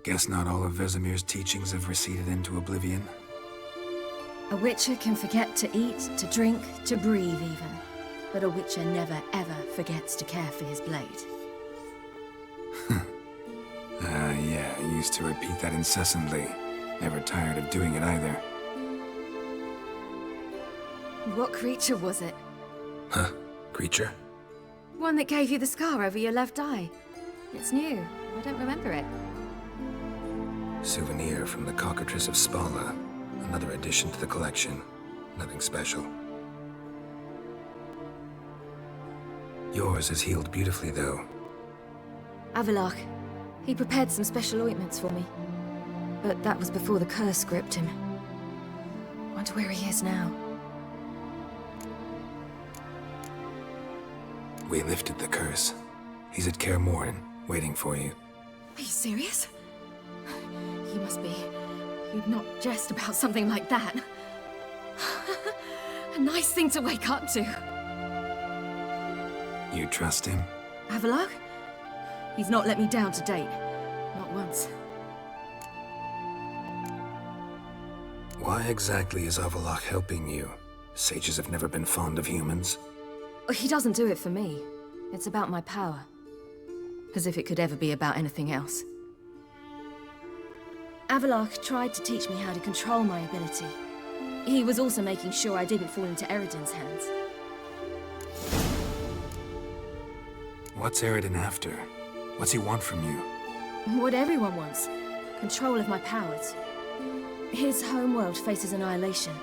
Guess not all of Vesemir's teachings have receded into oblivion. A Witcher can forget to eat, to drink, to breathe even. But a Witcher never ever forgets to care for his blade. Yeah, I used to repeat that incessantly. Never tired of doing it either. What creature was it? Huh? Creature? One that gave you the scar over your left eye. It's new. I don't remember it. Souvenir from the Cockatrice of Spala. Another addition to the collection. Nothing special. Yours has healed beautifully, though. Avallac'h. He prepared some special ointments for me. But that was before the curse gripped him. Wonder where he is now. We lifted the curse. He's at Kaer Morhen, waiting for you. Are you serious? You must be. You'd not jest about something like that. A nice thing to wake up to. You trust him? Avallac'h? He's not let me down to date. Not once. Why exactly is Avallac'h helping you? Sages have never been fond of humans. He doesn't do it for me. It's about my power. As if it could ever be about anything else. Avallac'h tried to teach me how to control my ability. He was also making sure I didn't fall into Eredin's hands. What's Eredin after? What's he want from you? What everyone wants. Control of my powers. His homeworld faces annihilation.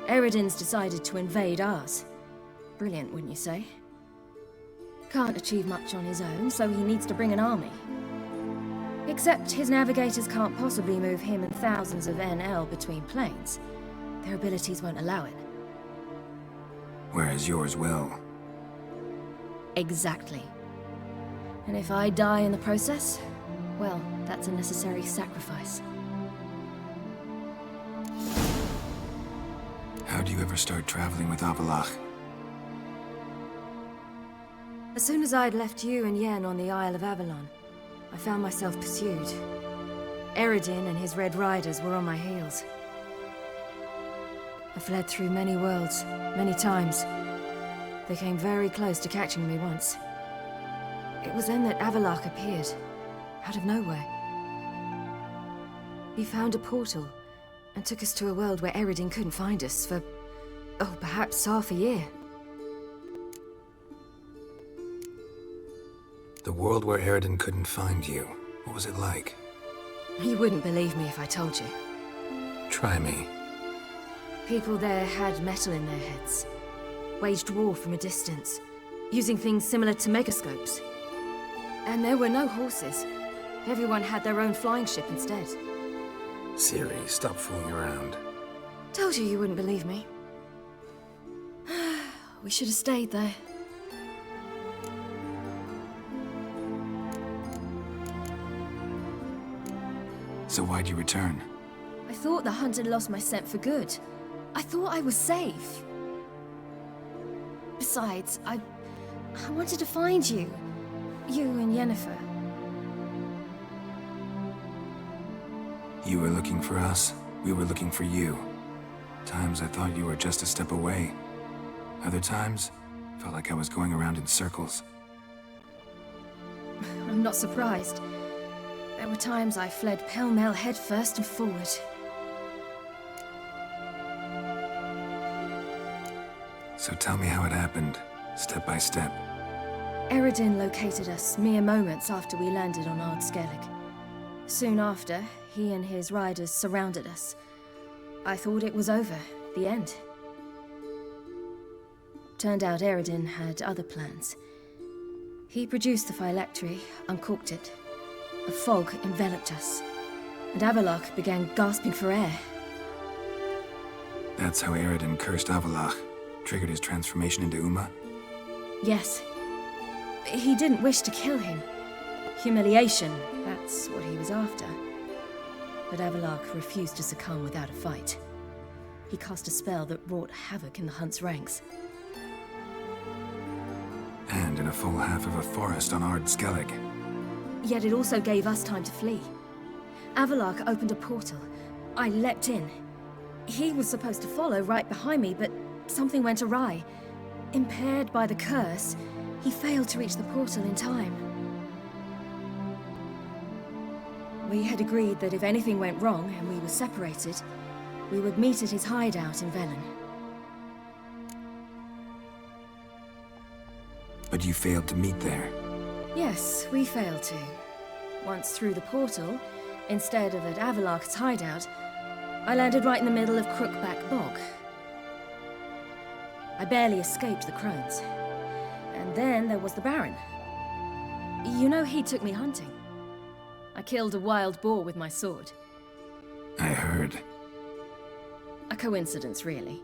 Eredin's decided to invade ours. Brilliant, wouldn't you say? Can't achieve much on his own, so he needs to bring an army. Except his navigators can't possibly move him and thousands of NL between planes. Their abilities won't allow it. Whereas yours will. Exactly. And if I die in the process, well, that's a necessary sacrifice. How do you ever start traveling with Avallac'h? As soon as I'd left you and Yen on the Isle of Avalon, I found myself pursued. Eredin and his Red Riders were on my heels. I fled through many worlds, many times. They came very close to catching me once. It was then that Avallac'h appeared, out of nowhere. He found a portal, and took us to a world where Eredin couldn't find us for, oh, perhaps half a year. The world where Eredin couldn't find you. What was it like? You wouldn't believe me if I told you. Try me. People there had metal in their heads. Waged war from a distance, using things similar to megascopes. And there were no horses. Everyone had their own flying ship instead. Ciri, stop fooling around. Told you you wouldn't believe me. We should have stayed there. So why'd you return? I thought the hunt had lost my scent for good. I thought I was safe. Besides, I wanted to find you. You and Yennefer. You were looking for us, we were looking for you. Times I thought you were just a step away. Other times, felt like I was going around in circles. I'm not surprised. There were times I fled pell-mell headfirst and forward. So tell me how it happened, step by step. Eredin located us mere moments after we landed on Ard Skellig. Soon after, he and his riders surrounded us. I thought it was over, the end. Turned out Eredin had other plans. He produced the phylactery, uncorked it. A fog enveloped us, and Avallac'h began gasping for air. That's how Eredin cursed Avallac'h, triggered his transformation into Uma? Yes. He didn't wish to kill him. Humiliation, that's what he was after. But Avallac'h refused to succumb without a fight. He cast a spell that wrought havoc in the hunt's ranks. And in a full half of a forest on Ard Skellig. Yet it also gave us time to flee. Avalark opened a portal. I leapt in. He was supposed to follow right behind me, but something went awry. Impaired by the curse, he failed to reach the portal in time. We had agreed that if anything went wrong and we were separated, we would meet at his hideout in Velen. But you failed to meet there. Yes, we failed to. Once through the portal, instead of at Avalark's hideout, I landed right in the middle of Crookback Bog. I barely escaped the crones. And then there was the Baron. You know, he took me hunting. I killed a wild boar with my sword. I heard. A coincidence, really.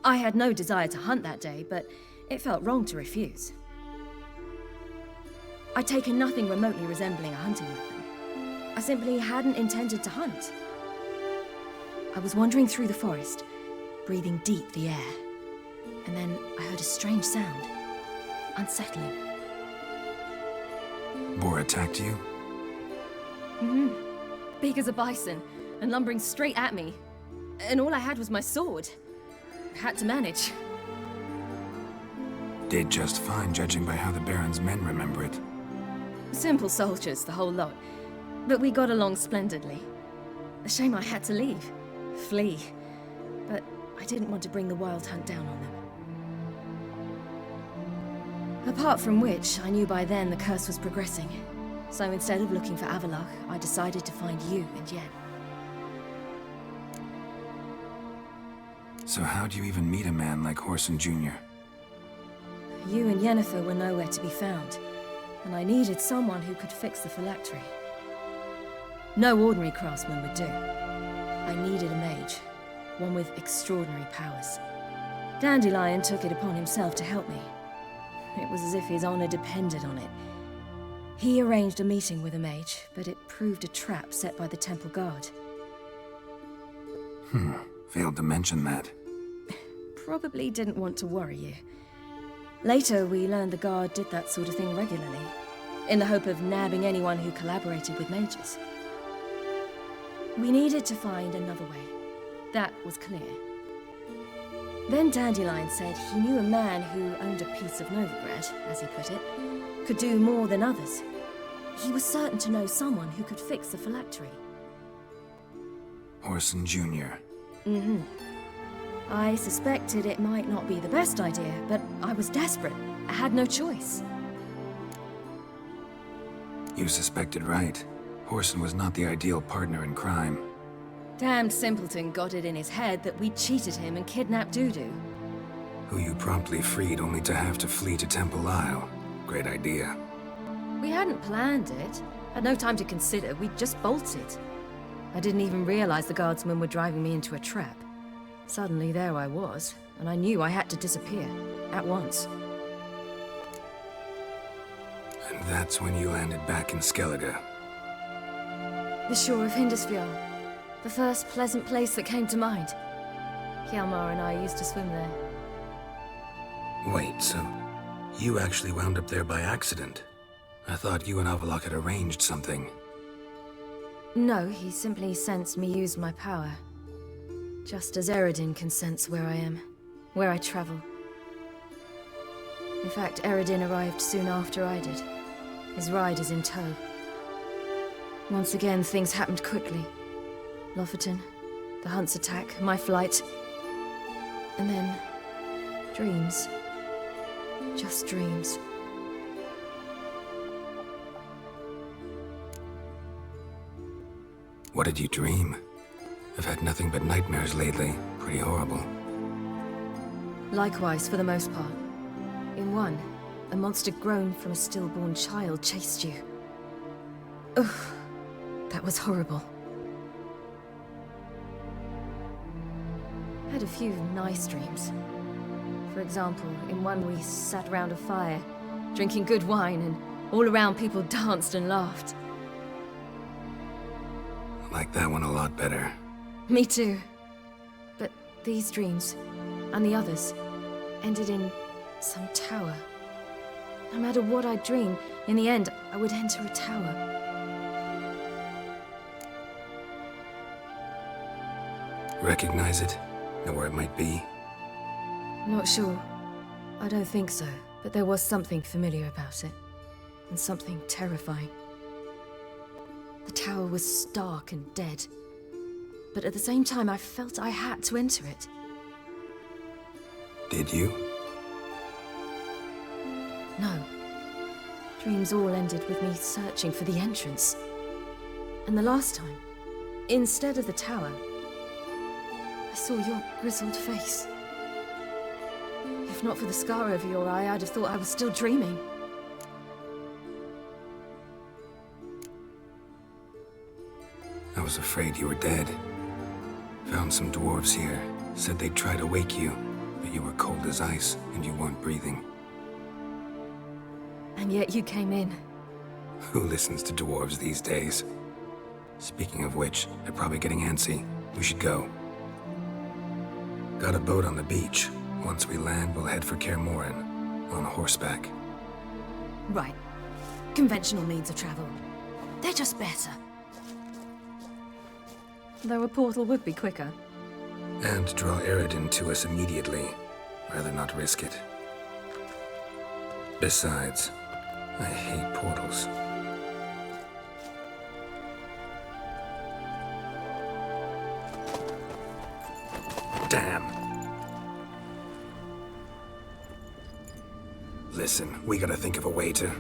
I had no desire to hunt that day, but it felt wrong to refuse. I'd taken nothing remotely resembling a hunting weapon. I simply hadn't intended to hunt. I was wandering through the forest, breathing deep the air. And then I heard a strange sound. Unsettling. Boar attacked you? Mm-hmm. Big as a bison, and lumbering straight at me. And all I had was my sword. Had to manage. Did just fine, judging by how the Baron's men remember it. Simple soldiers, the whole lot. But we got along splendidly. A shame I had to leave. Flee. But I didn't want to bring the Wild Hunt down on them. Apart from which, I knew by then the curse was progressing. So instead of looking for Avalark, I decided to find you and Yen. So how'd you even meet a man like Whoreson Jr.? You and Yennefer were nowhere to be found, and I needed someone who could fix the phylactery. No ordinary craftsman would do. I needed a mage, one with extraordinary powers. Dandelion took it upon himself to help me. It was as if his honor depended on it. He arranged a meeting with a mage, but it proved a trap set by the Temple Guard. Failed to mention that. Probably didn't want to worry you. Later, we learned the Guard did that sort of thing regularly, in the hope of nabbing anyone who collaborated with mages. We needed to find another way. That was clear. Then Dandelion said he knew a man who owned a piece of Novigrad, as he put it, could do more than others. He was certain to know someone who could fix the phylactery. Whoreson Jr. Mm-hmm. I suspected it might not be the best idea, but I was desperate. I had no choice. You suspected right. Whoreson was not the ideal partner in crime. Damned simpleton got it in his head that we cheated him and kidnapped Dudu. Who you promptly freed only to have to flee to Temple Isle. Great idea. We hadn't planned it. Had no time to consider. We just bolted. I didn't even realize the guardsmen were driving me into a trap. Suddenly there I was, and I knew I had to disappear. At once. And that's when you landed back in Skellige. The shore of Hindisfjord. The first pleasant place that came to mind. Hjalmar and I used to swim there. Wait, so you actually wound up there by accident? I thought you and Avallac'h had arranged something. No, he simply sensed me use my power. Just as Eredin can sense where I am, where I travel. In fact, Eredin arrived soon after I did. His ride is in tow. Once again, things happened quickly. Lofoten, the Hunt's attack, my flight. And then, dreams. Just dreams. What did you dream? I've had nothing but nightmares lately. Pretty horrible. Likewise, for the most part. In one, a monster grown from a stillborn child chased you. Ugh, that was horrible. I had a few nice dreams. For example, in one we sat round a fire, drinking good wine, and all around people danced and laughed. I like that one a lot better. Me too. But these dreams, and the others, ended in some tower. No matter what I dream, in the end, I would enter a tower. Recognize it? Know where it might be? Not sure. I don't think so, but there was something familiar about it. And something terrifying. The tower was stark and dead. But at the same time, I felt I had to enter it. Did you? No. Dreams all ended with me searching for the entrance. And the last time, instead of the tower, I saw your grizzled face. If not for the scar over your eye, I'd have thought I was still dreaming. I was afraid you were dead. Found some dwarves here. Said they'd try to wake you, but you were cold as ice and you weren't breathing. And yet you came in. Who listens to dwarves these days? Speaking of which, they're probably getting antsy. We should go. Got a boat on the beach. Once we land, we'll head for Kaer Morhen. On horseback. Right. Conventional means of travel. They're just better. Though a portal would be quicker. And draw Eredin to us immediately. Rather not risk it. Besides, I hate portals. Damn. Listen, we gotta think of a way to...